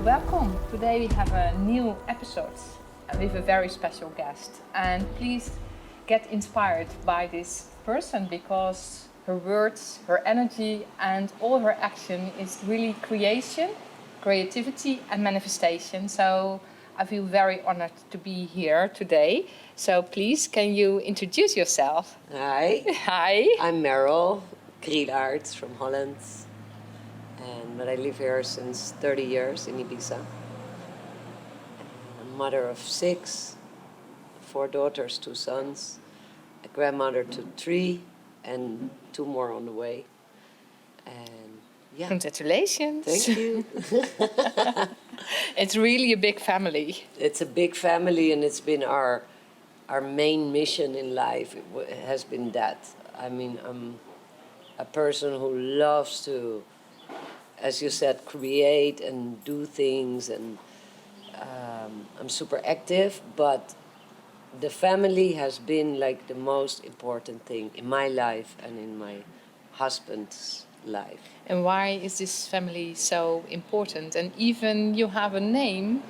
welcome. Today we have a new episode with a very special guest. And please get inspired by this person because her words, her energy and all her action is really creation, creativity and manifestation. So I feel very honored to be here today. So please, can you introduce yourself? Hi. Hi. I'm Merel Krielaart from Holland. But I live here since 30 years in Ibiza. I'm a mother of 6, 4 daughters, 2 sons, a grandmother to 3, and 2 more on the way. And yeah. Congratulations. Thank you. It's really a big family. It's a big family, and it's been our main mission in life. It has been that. I mean, I'm a person who loves to, as you said, create and do things, and I'm super active, but the family has been like the most important thing in my life and in my husband's life. And why is this family so important? And even you have a name.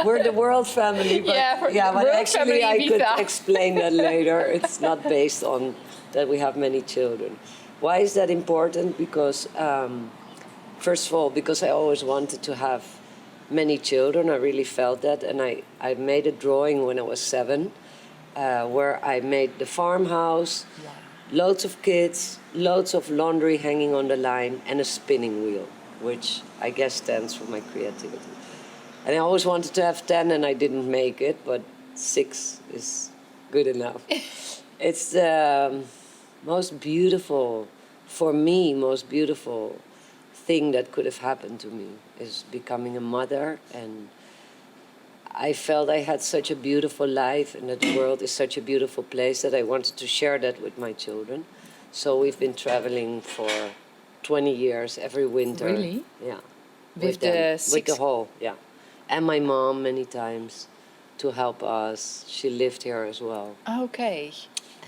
We're the world family, but, but actually I could explain that later. It's not based on that we have many children. Why is that important? Because, first of all, because I always wanted to have many children. I really felt that. And I made a drawing when I was 7, where I made the farmhouse, loads of kids, loads of laundry hanging on the line, and a spinning wheel, which I guess stands for my creativity. And I always wanted to have 10, and I didn't make it, but 6 is good enough. It's the most beautiful, for me, most beautiful thing that could have happened to me is becoming a mother. And I felt I had such a beautiful life and that the world is such a beautiful place that I wanted to share that with my children. So we've been traveling for 20 years every winter. Really? Yeah. With the whole, yeah. And my mom many times to help us. She lived here as well. Okay.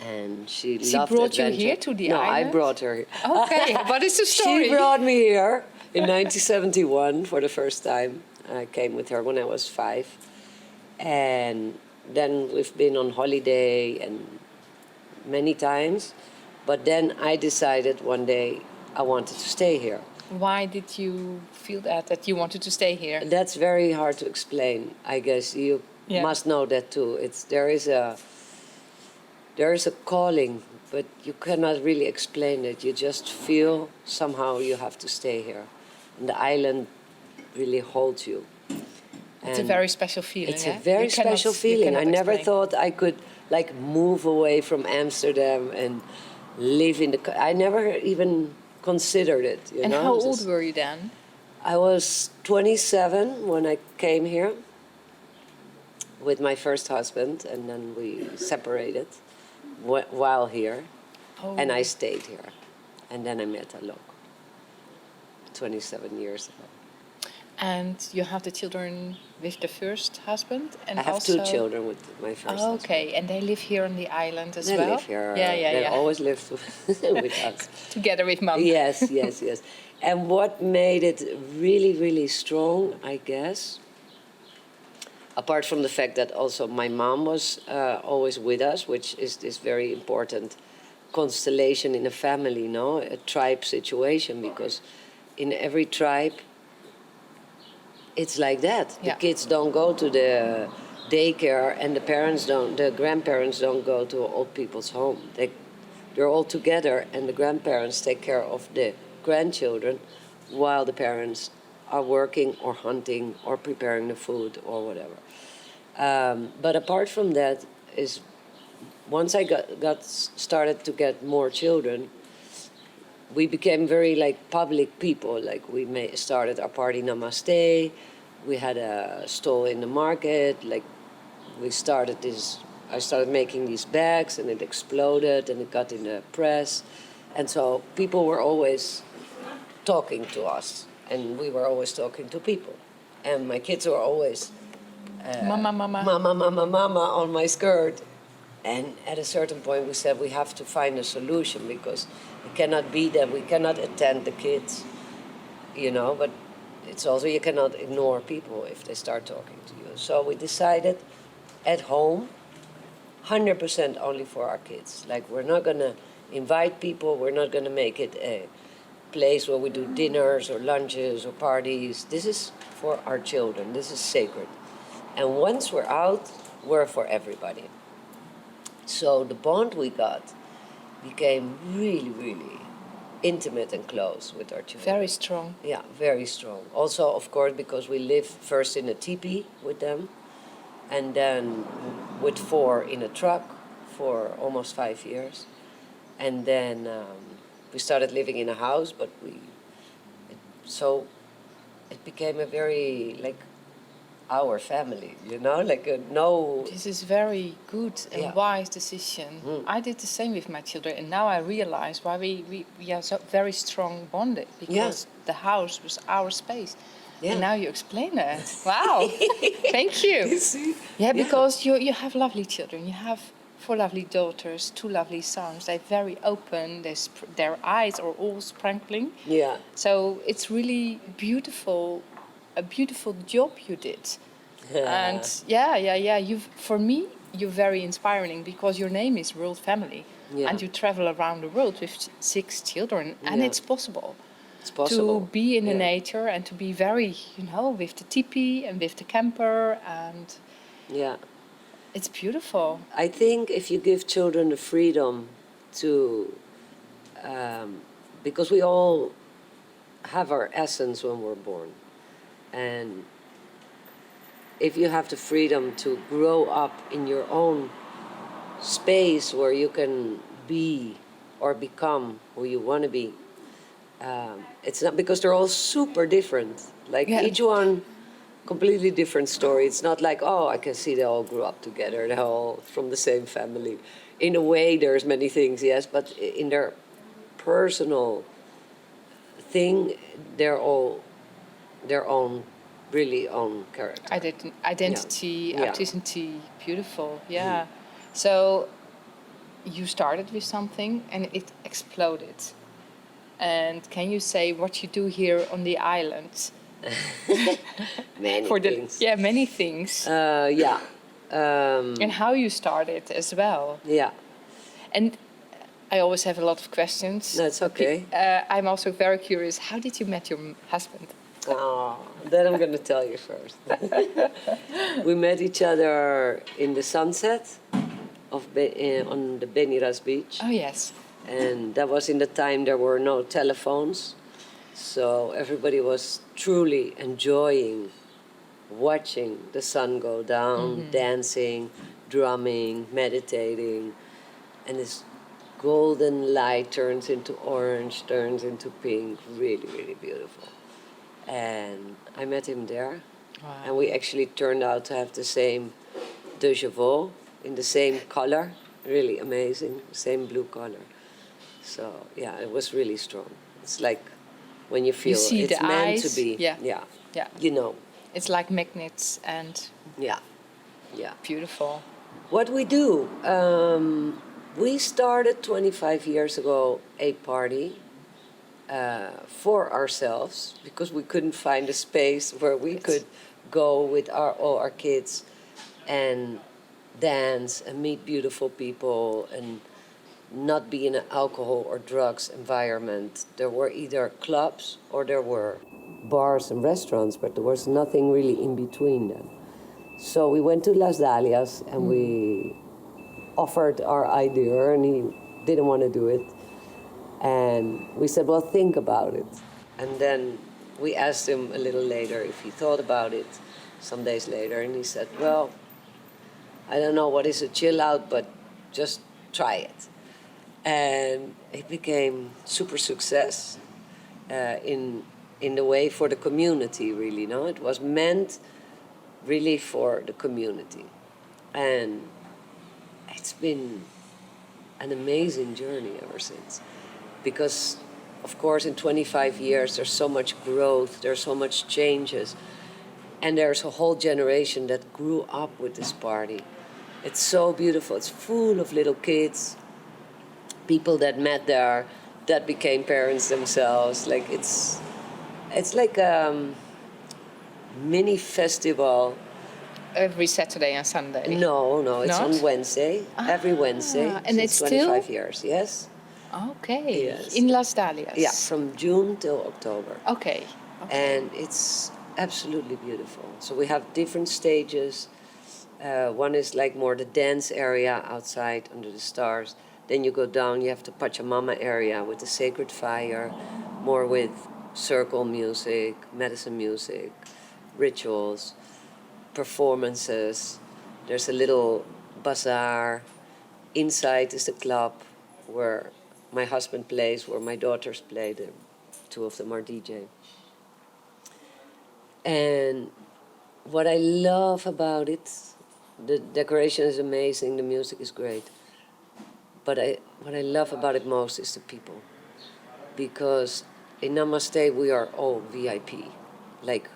And she loved She brought adventure. you here to the No, island? I brought her here. Okay, what is the story? She brought me here in 1971 for the first time. I came with her when I was 5. And then we've been on holiday and many times. But then I decided one day I wanted to stay here. Why did you feel that you wanted to stay here? That's very hard to explain. I guess you must know that too. There is a calling, but you cannot really explain it. You just feel somehow you have to stay here. And the island really holds you. It's a very special feeling. It's a very special feeling. I never thought I could like move away from Amsterdam and live in the... I never even considered it. And how old were you then? I was 27 when I came here with my first husband, and then we separated while here, and I stayed here. And then I met Alok 27 years ago. And you have the children with the first husband? And I have 2 children with my first husband. Okay, and they live here on the island as well? They live here. They always lived with us. Together with Mom. Yes. And what made it really, really strong, I guess, apart from the fact that also my mom was always with us, which is this very important constellation in a family, a tribe situation, because in every tribe, it's like that. The kids don't go to the daycare, and the grandparents don't go to old people's home. They're all together, and the grandparents take care of the grandchildren while the parents are working or hunting or preparing the food or whatever. But apart from that, is once I got started to get more children, we became very public people. We started our party Namaste. We had a stall in the market. I started making these bags, and it exploded, and it got in the press, and so people were always talking to us, and we were always talking to people, and my kids were always mama on my skirt. And at a certain point we said we have to find a solution, because it cannot be that we cannot attend the kids, but it's also, you cannot ignore people if they start talking to you. So we decided at home, 100% only for our kids. Like, we're not going to invite people, we're not going to make it a place where we do dinners or lunches or parties. This is for our children, this is sacred. And once we're out, we're for everybody. So the bond we got became really, really intimate and close with our children. Very strong. Yeah, very strong. Also, of course, because we lived first in a teepee with them, and then with 4 in a truck for almost 5 years. And then we started living in a house, but so it became a very, like, our family, you know, like no... This is very good and Yeah. wise decision. I did the same with my children, and now I realize why we are so very strong bonded, because the house was our space. Yeah. And now you explain it. Wow. Thank you. You see? Yeah, because you have lovely children. You have 4 lovely daughters, 2 lovely sons. They're very open. Their eyes are all sparkling. Yeah. So it's really beautiful, a beautiful job you did. And for me, you're very inspiring, because your name is World Family. Yeah. And you travel around the world with 6 children. And Yeah. it's possible. It's possible. To be in the Yeah. nature and to be very, with the teepee and with the camper, and Yeah. it's beautiful. I think if you give children the freedom to, because we all have our essence when we're born, and if you have the freedom to grow up in your own space where you can be or become who you want to be, it's not, because they're all super different. Like, each one completely different story. It's not like, oh, I can see they all grew up together, they're all from the same family. In a way, there's many things, yes, but in their personal thing, they're all their own, really own character. Identity, Yeah. authenticity, beautiful. Yeah. So you started with something and it exploded. And can you say what you do here on the island? Many things. Yeah, many things. And how you started as well. Yeah. And I always have a lot of questions. That's okay. I'm also very curious. How did you met your husband? Oh, that I'm going to tell you first. We met each other in the sunset on the 𝗕𝗫𝗁 beach. Oh, yes. And that was in the time there were no telephones. So everybody was truly enjoying watching the sun go down, dancing, drumming, meditating. And this golden light turns into orange, turns into pink. Really, really beautiful. And I met him there. Wow. And we actually turned out to have the same 𝗕𝗫𝗁𝘶 in the same color. Really amazing, same blue color. So yeah, it was really strong. It's like when you feel see it's the meant eyes. to be. Yeah. You know. It's like magnets and Yeah. beautiful. What we do, we started 25 years ago a party for ourselves, because we couldn't find a space where we could go with all our kids and dance and meet beautiful people and not be in an alcohol or drugs environment. There were either clubs or there were bars and restaurants, but there was nothing really in between them. So we went to Las Dalias and we offered our idea, and he didn't want to do it. And we said, well, think about it. And then we asked him a little later if he thought about it some days later, and he said, well, I don't know what is a chill out, but just try it. And it became super success in the way for the community, really. No, it was meant really for the community, and it's been an amazing journey ever since. Because, of course, in 25 years there's so much growth, there's so much changes, and there's a whole generation that grew up with this party. It's so beautiful. It's full of little kids, people that met there, that became parents themselves. Like it's like mini festival. Every Saturday and Sunday? No, it's Not? on Wednesday, every Wednesday, And since it's 25 still? years, yes. Okay, Yes. in Las Dalias? Yeah, from June till October. Okay. And it's absolutely beautiful. So we have different stages. One is like more the dance area outside under the stars. Then you go down, you have the Pachamama area with the sacred fire, more with circle music, medicine music, rituals, performances. There's a little bazaar. Inside is the club where my husband plays, where my daughters play. The two of them are DJ. And what I love about it, the decoration is amazing, the music is great. But what I love about it most is the people. Because in Namaste, we are all VIP. Like,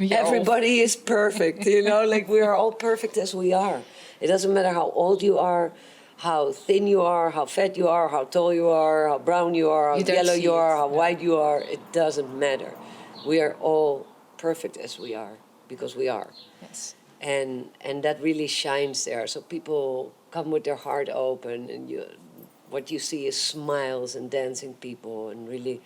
everybody is perfect, like we are all perfect as we are. It doesn't matter how old you are, how thin you are, how fat you are, how tall you are, how brown you are, how yellow you are, how white you are. It doesn't matter. We are all perfect as we are, because we are. Yes. And that really shines there. So people come with their heart open, and what you see is smiles and dancing people and really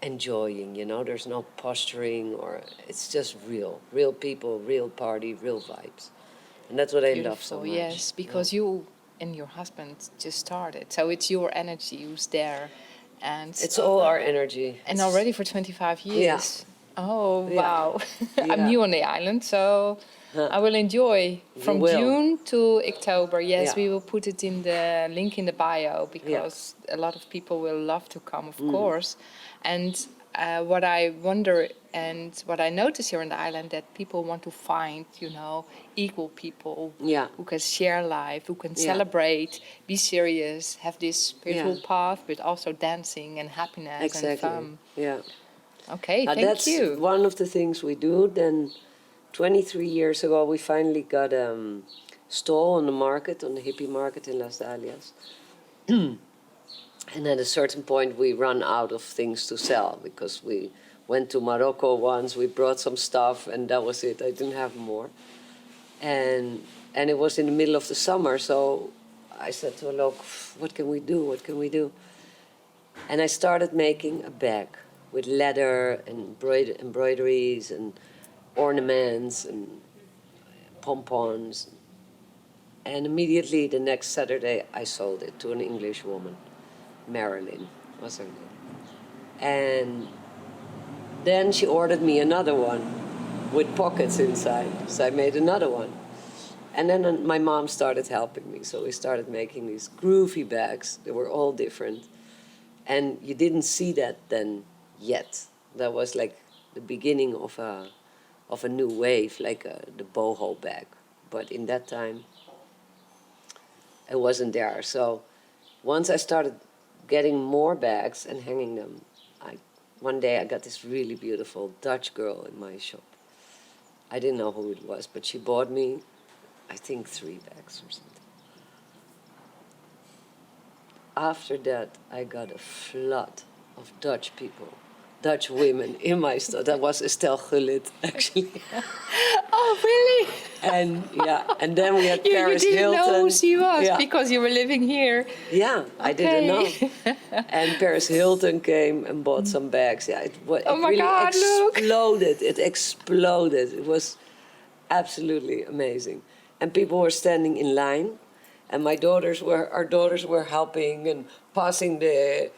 enjoying, there's no posturing, or it's just real people, real party, real vibes. And that's what I love so much. Yes, because you and your husband just started, so it's your energy who's there, and it's all our energy. And already for 25 years. Yeah. Oh, wow. Yeah. I'm new on the island, so I will enjoy from June to October. Yes, we will put it in the link in the bio, because a lot of people will love to come, of course. And what I wonder and what I notice here on the island, that people want to find, equal people who can share life, who can celebrate, be serious, have this spiritual path, but also dancing and happiness and fun. Yeah. Okay, thank you. That's one of the things we do. Then 23 years ago, we finally got a stall on the market, on the hippie market in Las Dalias. And at a certain point, we run out of things to sell, because we went to Morocco once, we brought some stuff, and that was it. I didn't have more. And it was in the middle of the summer, so I said to Alok, what can we do? What can we do? And I started making a bag with leather and embroideries and ornaments and pompons. And immediately the next Saturday, I sold it to an English woman. Marilyn was her name. And then she ordered me another one with pockets inside. So I made another one. And then my mom started helping me. So we started making these groovy bags. They were all different. And you didn't see that then yet. That was like the beginning of a new wave, like the boho bag. But in that time, it wasn't there. So once I started getting more bags and hanging them, one day I got this really beautiful Dutch girl in my shop. I didn't know who it was, but she bought me, I think, 3 bags or something. After that, I got a flood of Dutch people, Dutch women in my store. That was 𝘒𝘬𝘲𝗏, actually. Oh, really? And then we had Paris Hilton. You Hilton. didn't know who she was because you were living here. Yeah, I didn't know. And Paris Hilton came and bought some bags. Yeah, it really exploded. Look. It exploded. It was absolutely amazing. And people were standing in line, and our daughters were helping and passing the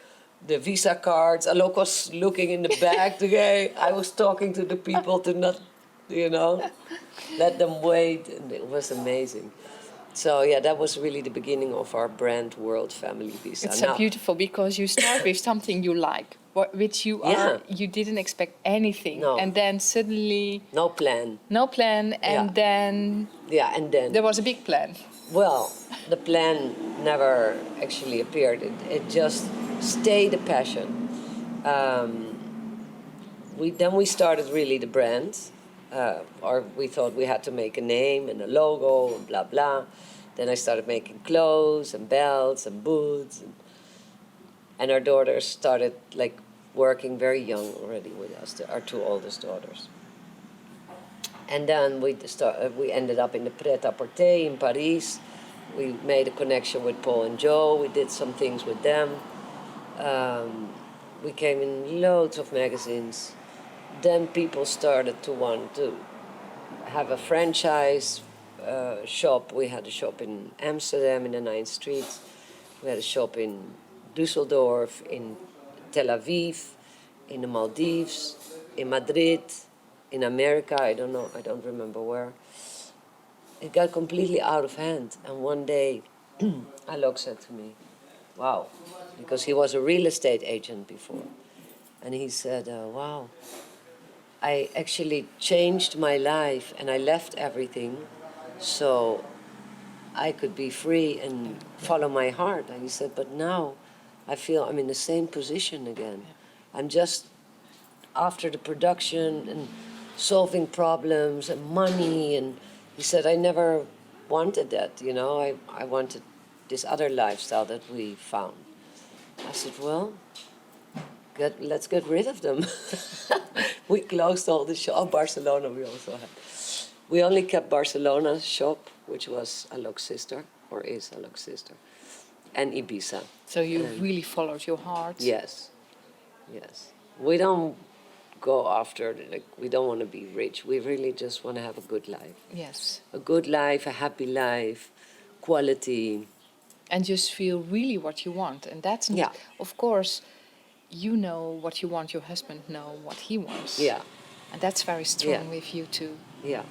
Visa cards. Alok was looking in the back. I was talking to the people to not, let them wait, and it was amazing. So that was really the beginning of our brand world, Family Ibiza. It's so beautiful, because you start with something you like, which you are. You didn't expect anything, and then suddenly no plan, and then there was a big plan. Well, the plan never actually appeared. It just stayed a passion. We started really the brand. Or we thought we had to make a name and a logo and blah, blah. Then I started making clothes and belts and boots. And our daughters started working very young already with us, our 2 oldest daughters. And then we ended up in the 𝗘𝗽𝗶𝘀𝗶𝘀 in Paris. We made a connection with Paul and Joe. We did some things with them. We came in loads of magazines. Then people started to want to have a franchise shop. We had a shop in Amsterdam in the 9th Street. We had a shop in Düsseldorf, in Tel Aviv, in the Maldives, in Madrid, in America, I don't remember where. It got completely out of hand. And one day, Alok said to me, wow, because he was a real estate agent before. And he said, wow, I actually changed my life and I left everything so I could be free and follow my heart. And he said, but now I feel I'm in the same position again. I'm just after the production and solving problems and money. And he said, I never wanted that, you know. I wanted this other lifestyle that we found. I said, well, let's get rid of them. We closed all the shop. Barcelona we also had. We only kept Barcelona's shop, which was Alok's sister, or is Alok's sister, and Ibiza. So you really followed your heart? Yes, yes. We don't go after, like, we don't want to be rich. We really just want to have a good life. Yes. A good life, a happy life, quality. And just feel really what you want. And that's not, of course, you know what you want, your husband know what he wants. Yeah. And that's very strong with you too. Yeah.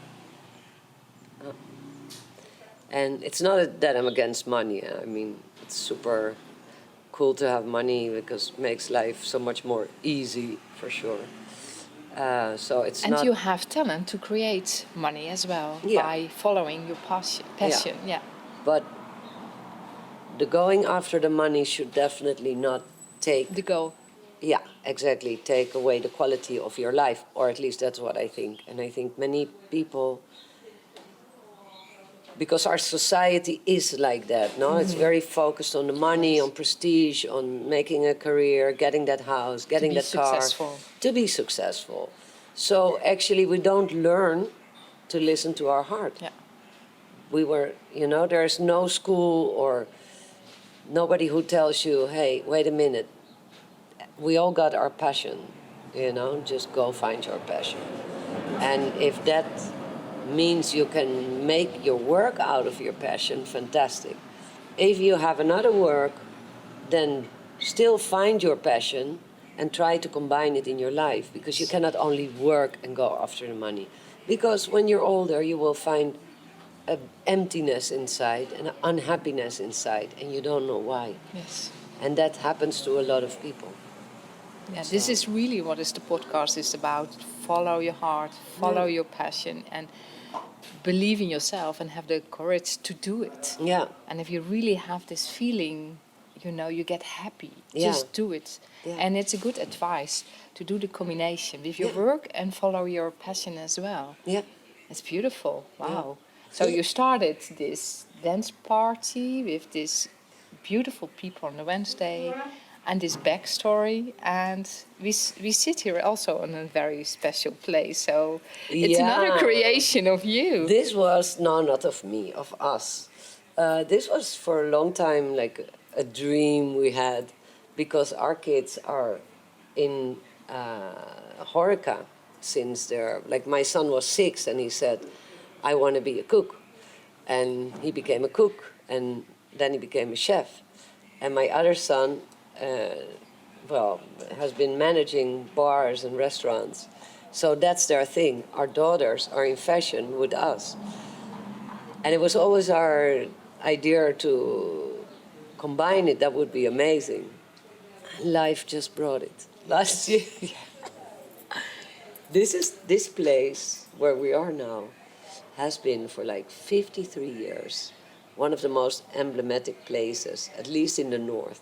And it's not that I'm against money. I mean, it's super cool to have money because it makes life so much more easy, for sure. So it's and not... you have talent to create money as well by following your passion. Yeah. But the going after the money should definitely not take... The goal. Yeah, exactly. Take away the quality of your life, or at least that's what I think. And I think many people... Because our society is like that, no? It's very focused on the money, on prestige, on making a career, getting that house, getting that car. To be successful. So actually we don't learn to listen to our heart. Yeah. We were, you know, there's no school or nobody who tells you, hey, wait a minute. We all got our passion, you know, just go find your passion. And if that means you can make your work out of your passion, fantastic. If you have another work, then still find your passion and try to combine it in your life, because you cannot only work and go after the money. Because when you're older, you will find an emptiness inside and an unhappiness inside, and you don't know why. Yes. And that happens to a lot of people. Yeah, this is really what the podcast is about. Follow your heart, follow your passion, and believe in yourself and have the courage to do it. Yeah. And if you really have this feeling, you know, you get happy. Yeah. Just do it. Yeah. And it's a good advice to do the combination with your work and follow your passion as well. Yeah. It's beautiful. Wow. Yeah. So you started this dance party with these beautiful people on the Wednesday and this backstory, and we sit here also in a very special place. So it's another creation of you. This was not of me, of us. This was for a long time like a dream we had, because our kids are in HORECA since they're, like, my son was 6 and he said, I want to be a cook. And he became a cook, and then he became a chef. And my other son, has been managing bars and restaurants. So that's their thing. Our daughters are in fashion with us. And it was always our idea to combine it. That would be amazing. Life just brought it. Last year. This place where we are now has been for like 53 years one of the most emblematic places, at least in the north.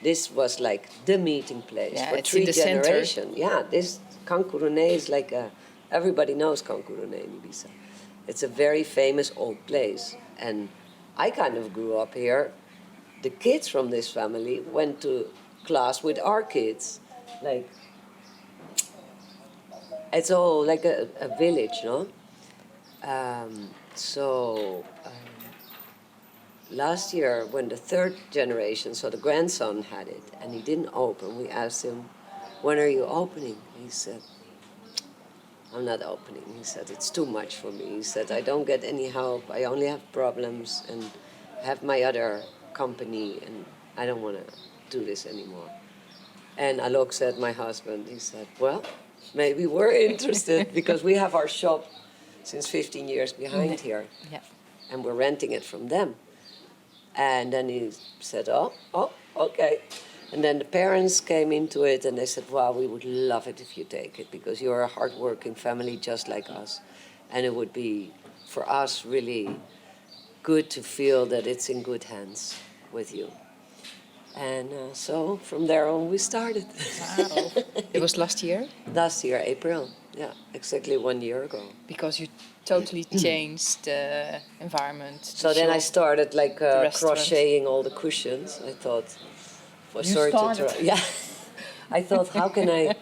This was like the meeting place for 3 generations. Yeah, this 𝗘𝗽𝗶𝘀𝗀 is like everybody knows 𝗘𝗽𝗶𝗀𝗀 in Ibiza. It's a very famous old place. And I kind of grew up here. The kids from this family went to class with our kids. Like, it's all like a village, no? Last year, when the third generation, so the grandson had it, and he didn't open, we asked him, when are you opening? He said, I'm not opening. He said, it's too much for me. He said, I don't get any help. I only have problems and have my other company, and I don't want to do this anymore. And Alok said, my husband, he said, well, maybe we're interested because we have our shop since 15 years behind here. Yeah. And we're renting it from them. And then he said, oh, okay. And then the parents came into it and they said, wow, we would love it if you take it because you're a hardworking family just like us. And it would be, for us, really good to feel that it's in good hands with you. And so from there on, we started. Wow. It was last year? Last year, April. Yeah, exactly 1 year ago. Because you totally changed the environment. So then I started like crocheting all the cushions. I thought, well, yeah. I thought, how can I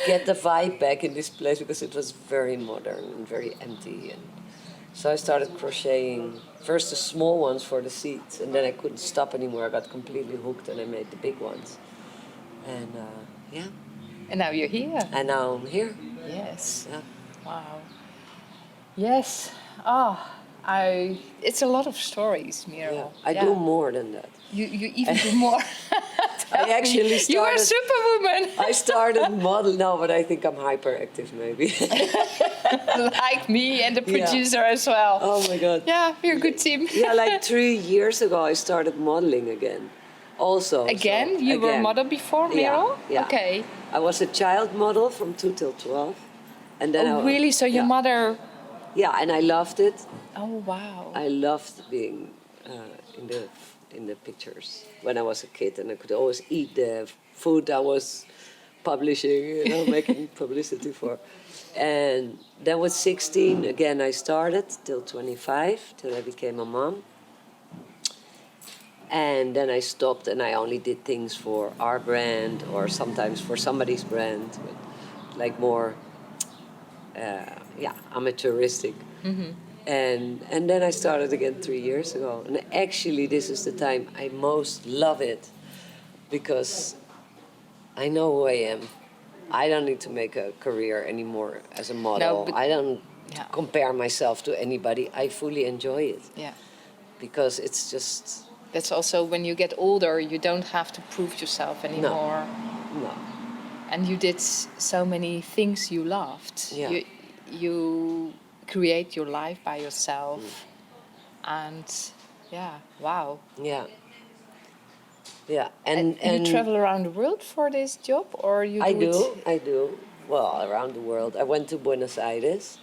get the vibe back in this place because it was very modern and very empty. And so I started crocheting first the small ones for the seats, and then I couldn't stop anymore. I got completely hooked, and I made the big ones. And yeah. And now you're here. And now I'm here. Yes. Yeah. Wow. Yes. It's a lot of stories, Merel. Yeah. I do more than that. You even do more. I actually started. You are a superwoman. I started modeling. No, but I think I'm hyperactive, maybe. Like me and the producer as well. Oh my God. Yeah, we're a good team. Yeah, like 3 years ago, I started modeling again. Also. Again? You were a model before, Merel? Yeah. Okay. I was a child model from 2 till 12. And then really? So your mother... Yeah, and I loved it. Oh, wow. I loved being in the pictures when I was a kid, and I could always eat the food I was publishing, making publicity for. And then with 16, again, I started till 25, till I became a mom. And then I stopped, and I only did things for our brand or sometimes for somebody's brand, but like more, amateuristic. Mm-hmm. And then I started again 3 years ago. And actually, this is the time I most love it because I know who I am. I don't need to make a career anymore as a model. No, I don't compare myself to anybody. I fully enjoy it. Yeah. Because it's just... That's also when you get older, you don't have to prove yourself anymore. No. And you did so many things you loved. Yeah. You create your life by yourself. And wow. Yeah. Yeah. And you travel around the world for this job, or you I do. Well, around the world. I went to Buenos Aires,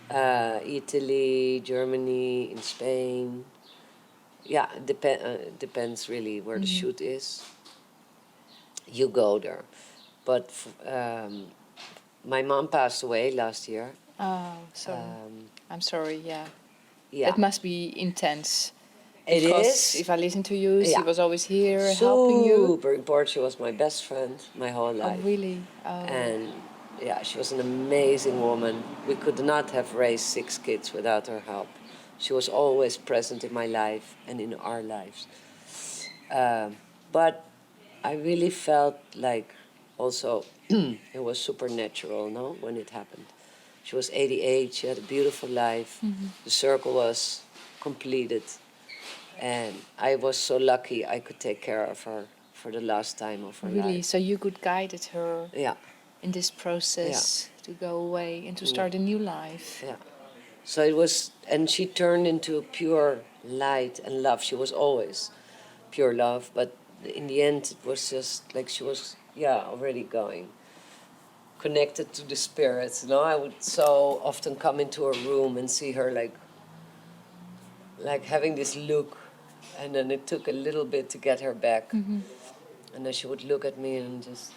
Italy, Germany, in Spain. Yeah, depends really where the shoot is. You go there. But my mom passed away last year. Oh, so I'm sorry, yeah. Yeah. It must be intense. It is. If I listen to you, she was always here helping you. Super important. She was my best friend my whole life. Oh, really? Oh. And yeah, she was an amazing woman. We could not have raised 6 kids without her help. She was always present in my life and in our lives. But I really felt like also it was supernatural, no, when it happened. She was 88, she had a beautiful life. Mm-hmm. The circle was completed. And I was so lucky I could take care of her for the last time of her life. Really? So you could guide her Yeah. in this process to go away and to start a new life. Yeah. So it was, and she turned into pure light and love. She was always pure love, but in the end it was just like she was, already going. Connected to the spirits, I would so often come into her room and see her like having this look, and then it took a little bit to get her back. Mm-hmm. And then she would look at me and just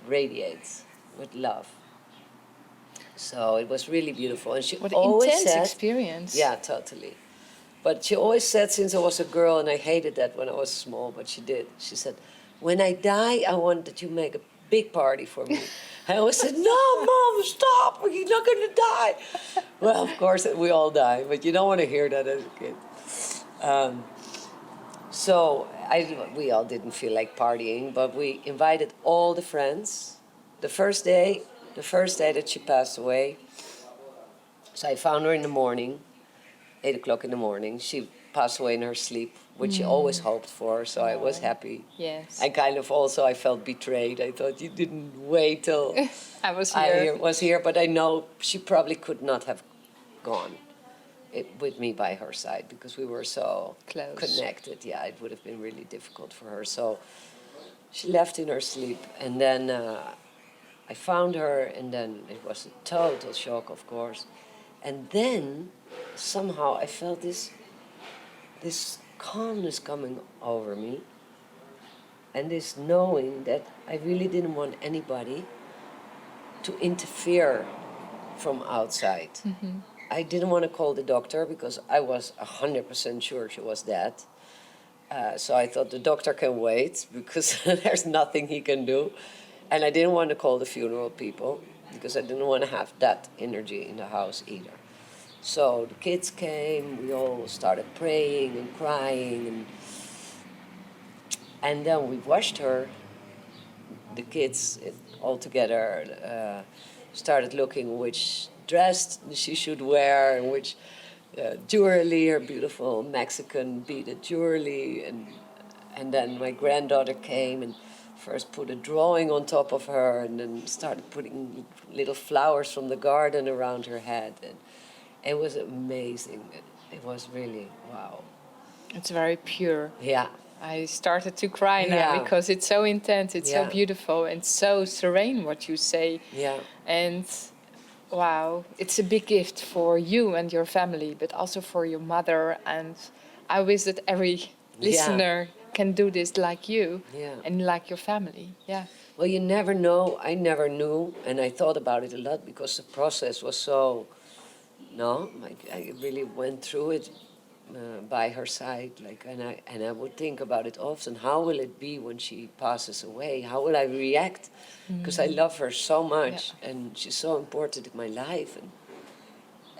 radiate with love. So it was really beautiful. And she always intense said, experience. Yeah, totally. But she always said, since I was a girl, and I hated that when I was small, but she did. She said, when I die, I want that you make a big party for me. I always said, no, Mom, stop, you're not going to die. Well, of course, we all die, but you don't want to hear that as a kid. So we all didn't feel like partying, but we invited all the friends. The first day that she passed away, so I found her in the morning, 8 o'clock in the morning. She passed away in her sleep, which she always hoped for, so I was happy. Yes. And kind of also I felt betrayed. I thought you didn't wait till I was here. But I know she probably could not have gone with me by her side because we were so close, connected. Yeah, it would have been really difficult for her. So she left in her sleep, and then I found her, and then it was a total shock, of course. And then somehow I felt this calmness coming over me, and this knowing that I really didn't want anybody to interfere from outside. Mm-hmm. I didn't want to call the doctor because I was 100% sure she was dead. So I thought the doctor can wait because there's nothing he can do. And I didn't want to call the funeral people because I didn't want to have that energy in the house either. So the kids came, we all started praying and crying. And then we watched her, the kids all together, started looking which dress she should wear and which jewelry, her beautiful Mexican beaded jewelry. And then my granddaughter came and first put a drawing on top of her and then started putting little flowers from the garden around her head. And it was amazing. It was really, wow. It's very pure. Yeah. I started to cry now because it's so intense, it's so beautiful and so serene what you say. Yeah. And wow, it's a big gift for you and your family, but also for your mother. And I wish that every listener can do this like you and like your family. Yeah. Well, you never know. I never knew, and I thought about it a lot because the process was so. I really went through it by her side, and I would think about it often. How will it be when she passes away? How will I react? Because I love her so much, and she's so important in my life,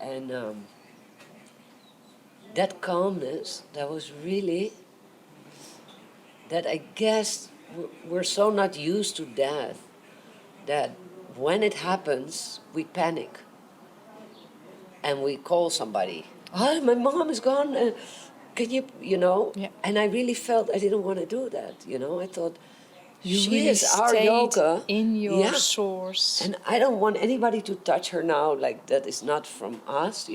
and that calmness, that was really. That I guess we're so not used to death that when it happens, we panic. And we call somebody. Oh, my mom is gone. Can you? Yeah. And I really felt I didn't want to do that. I thought she really is our yoga in your source. And I don't want anybody to touch her now. Like that is not from us.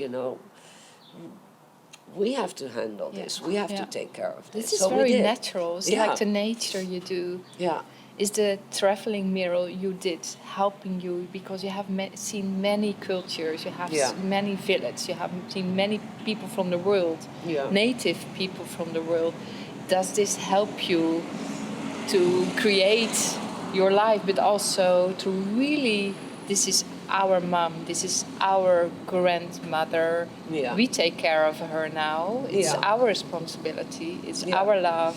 We have to handle this. We have to take care of this. This is very natural. It's like the nature you do. Yeah. Is the traveling Merel you did helping you because you have seen many cultures, you have many villages, you have seen many people from the world, native people from the world. Does this help you to create your life, but also to really, this is our mom, this is our grandmother, we take care of her now, it's our responsibility, it's our love.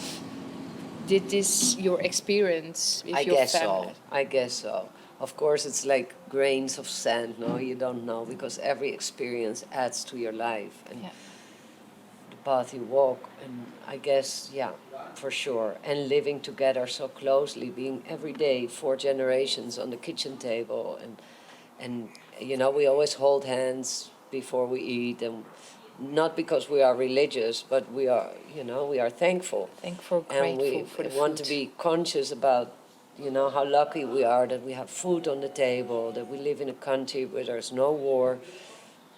Did this your experience with your family? I guess so. Of course, it's like grains of sand, no? You don't know, because every experience adds to your life and the path you walk. And I guess, for sure. And living together so closely, being every day 4 generations on the kitchen table. And we always hold hands before we eat. And not because we are religious, but we are, we are thankful. Grateful and we for the want food. To be conscious about, how lucky we are that we have food on the table, that we live in a country where there's no war,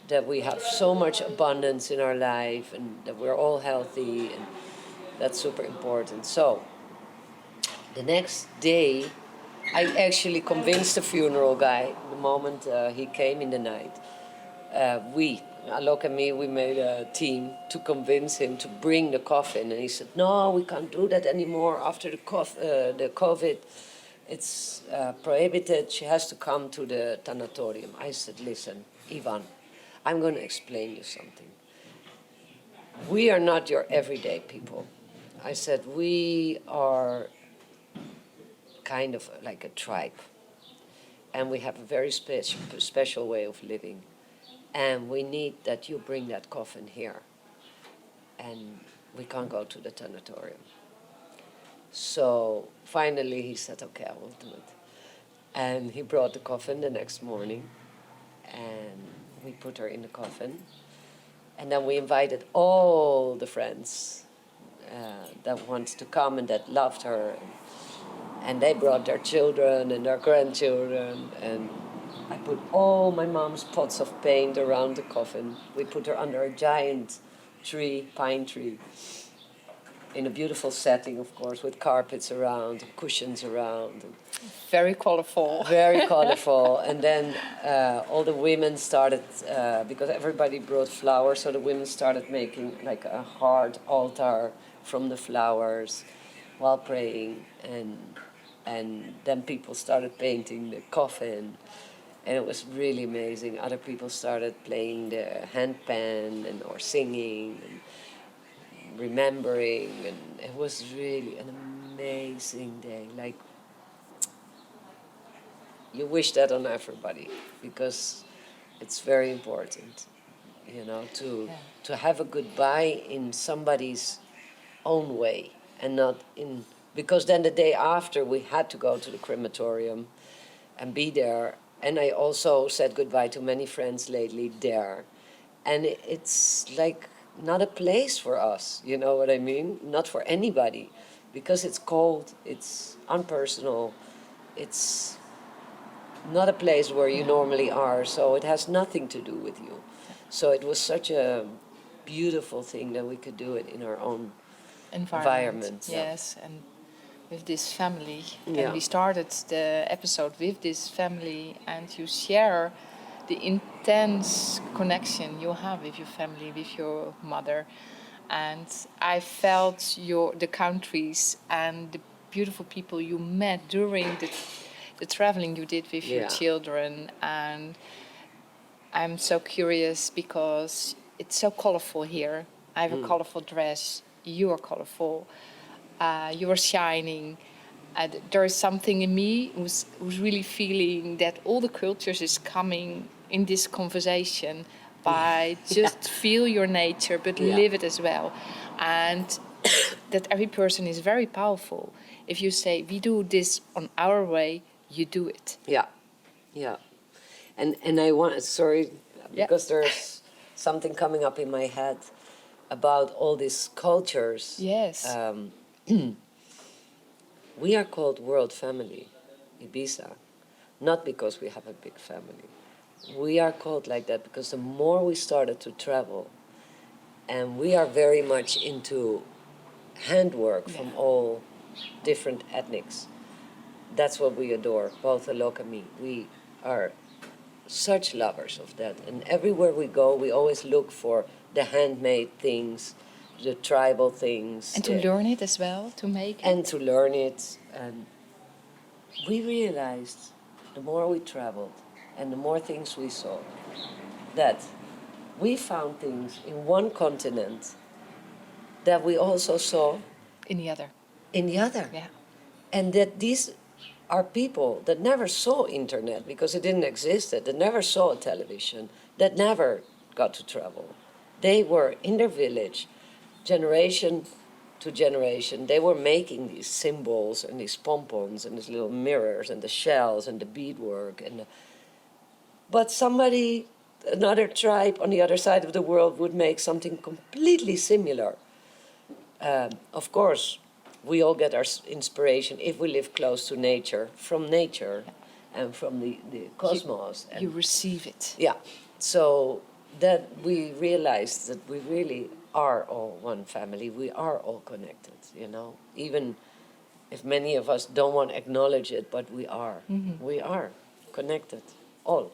that we have so much abundance in our life, and that we're all healthy, and that's super important. So, the next day, I actually convinced the funeral guy, the moment he came in the night, Alok and me, we made a team to convince him to bring the coffin. And he said, no, we can't do that anymore after the COVID. It's prohibited. She has to come to the tanatorium. I said, listen, Ivan, I'm going to explain you something. We are not your everyday people. I said, we are kind of like a tribe. and we have a very special way of living. And we need that you bring that coffin here. And we can't go to the tanatorium. So finally he said, okay, I will do it. And he brought the coffin the next morning, and we put her in the coffin. And then we invited all the friends that wanted to come and that loved her. And they brought their children and their grandchildren. And I put all my mom's pots of paint around the coffin. We put her under a giant tree, pine tree, in a beautiful setting, of course, with carpets around, and cushions around. And very colorful. Very colorful. And then all the women started, because everybody brought flowers, so the women started making like a heart altar from the flowers while praying. And then people started painting the coffin. And it was really amazing. Other people started playing the handpan or singing and remembering. And it was really an amazing day. Like, you wish that on everybody, because it's very important, you know, to have a goodbye in somebody's own way, and not in, because then the day after we had to go to the crematorium and be there. And I also said goodbye to many friends lately there. And it's like not a place for us, you know what I mean? Not for anybody, because it's cold, it's unpersonal, it's not a place where you normally are, so it has nothing to do with you. So it was such a beautiful thing that we could do it in our own environment. Yes, and with this family. Yeah. And we started the episode with this family, and you share the intense connection you have with your family, with your mother. And I felt the countries and the beautiful people you met during the traveling you did with your children. And I'm so curious because it's so colorful here. I have a colorful dress, you are colorful, you are shining. There is something in me who's really feeling that all the cultures is coming in this conversation by just feel your nature, but live it as well. And that every person is very powerful. If you say, we do this on our way, you do it. Yeah, yeah. And I want, sorry, because there's something coming up in my head about all these cultures. Yes. We are called World Family Ibiza, not because we have a big family. We are called like that because the more we started to travel, and we are very much into handwork from all different ethnics. That's what we adore, both Alok and me. We are such lovers of that. And everywhere we go, we always look for the handmade things, the tribal things. And to learn it as well, to make it. And to learn it. And we realized the more we traveled and the more things we saw, that we found things in one continent that we also saw in the other. Yeah. And that these are people that never saw internet because it didn't exist, that never saw a television, that never got to travel. They were in their village, generation to generation. They were making these symbols and these pompons and these little mirrors and the shells and the beadwork. But somebody, another tribe on the other side of the world would make something completely similar. Of course, we all get our inspiration if we live close to nature, from nature and from the cosmos. You receive it. Yeah. So that we realized that we really are all one family. We are all connected, you know, even if many of us don't want to acknowledge it, but we are. Mm-hmm. We are connected, all.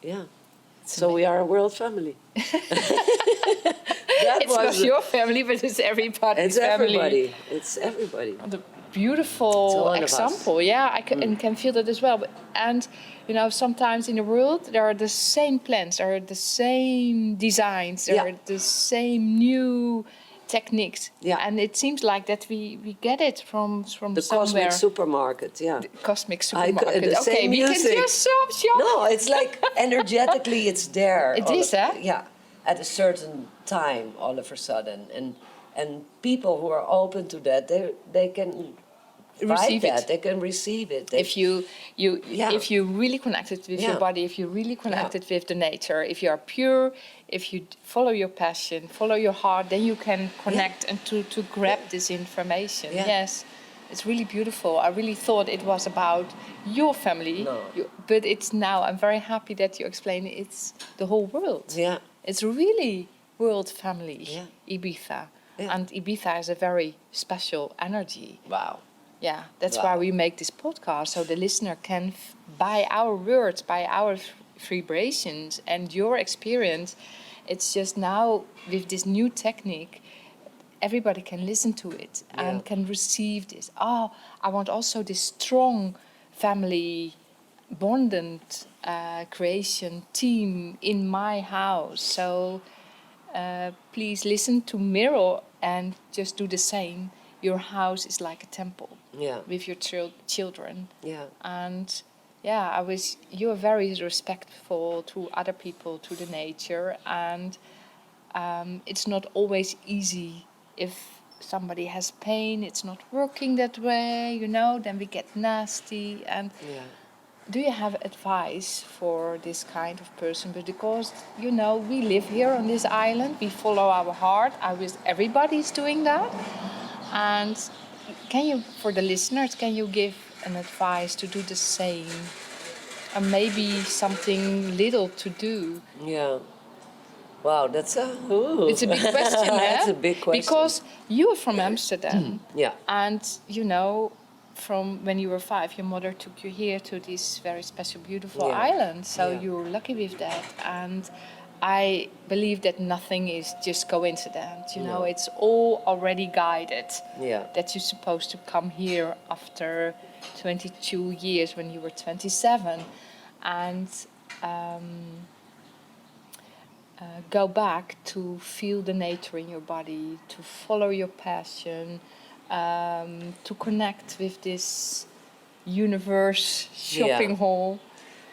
Yeah. So we are a world family. It's not your family, but it's everybody's family. It's everybody. The beautiful example, I can feel that as well. And you know, sometimes in the world there are the same plans, there are the same designs, there are the same new techniques. Yeah. And it seems like that we get it from The somewhere. cosmic supermarket, yeah. The cosmic supermarket. The Okay, same we music. can just shop. No, it's like energetically it's there. It is, eh? Yeah, at a certain time, all of a sudden, and people who are open to that, they can Receive that. it. They can receive it. If you really connected with your body, if you really connected with the nature, if you are pure, if you follow your passion, follow your heart, then you can connect and to grab this information. Yeah. Yes, it's really beautiful. I really thought it was about your family, No. but it's now. I'm very happy that you explain it's the whole world. Yeah. It's really world family, Ibiza, Yeah. and Ibiza is a very special energy. Wow. Yeah, that's Wow. why we make this podcast, so the listener can, by our words, by our vibrations and your experience, it's just now with this new technique, everybody can listen to it and can receive this. Oh, I want also this strong family bonded creation team in my house. So please listen to Merel and just do the same. Your house is like a temple. Yeah. With your children. Yeah. And you are very respectful to other people, to the nature, and it's not always easy if somebody has pain, it's not working that way, then we get nasty. And do you have advice for this kind of person? Because, we live here on this island, we follow our heart. I wish everybody's doing that. And can you, for the listeners, can you give an advice to do the same? And maybe something little to do? Yeah. Wow, that's It's a big question, That's a big question. Because you are from Amsterdam. Yeah. And, from when you were 5, your mother took you here to this very special, beautiful island. So you were lucky with that. And I believe that nothing is just coincidence. It's all already guided. Yeah. That you're supposed to come here after 22 years when you were 27 and go back to feel the nature in your body, to follow your passion, to connect with this universe shopping hall.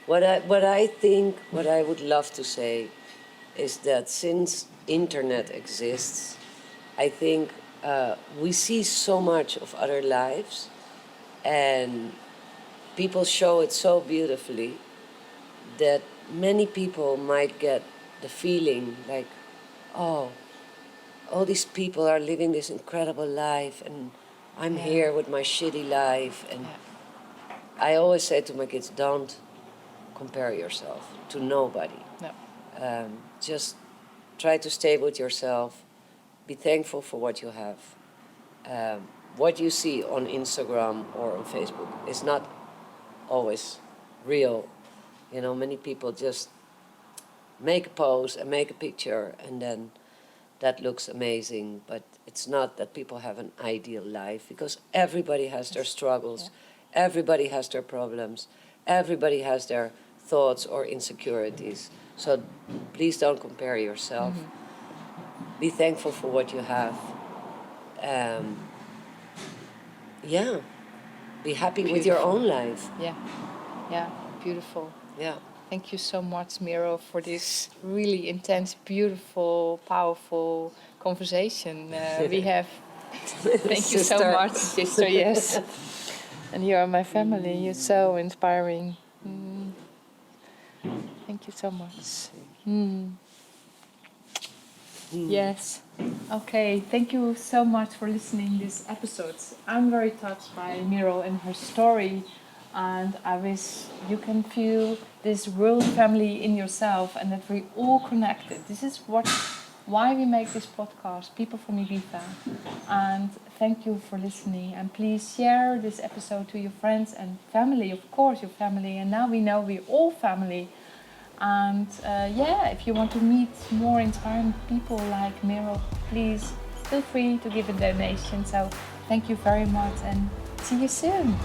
What I would love to say is that since internet exists, I think we see so much of other lives, and people show it so beautifully that many people might get the feeling like, oh, all these people are living this incredible life, and I'm here with my shitty life. And I always say to my kids, don't compare yourself to nobody. No. Just try to stay with yourself. Be thankful for what you have. What you see on Instagram or on Facebook is not always real. Many people just make a post and make a picture, and then that looks amazing. But it's not that people have an ideal life, because everybody has their struggles. Everybody has their problems. Everybody has their thoughts or insecurities. So please don't compare yourself. Mm-hmm. Be thankful for what you have. Be happy with your own life. Yeah, beautiful. Yeah. Thank you so much, Merel, for this really intense, beautiful, powerful conversation we have. Thank you so much, sister, yes. And you are my family. You're so inspiring. Thank you so much. Yes. Okay, thank you so much for listening to this episode. I'm very touched by Merel and her story, and I wish you can feel this world family in yourself and that we're all connected. This is why we make this podcast, People from Ibiza. And thank you for listening, and please share this episode to your friends and family, of course your family, and now we know we're all family. And if you want to meet more inspiring people like Merel, please feel free to give a donation. So thank you very much and see you soon.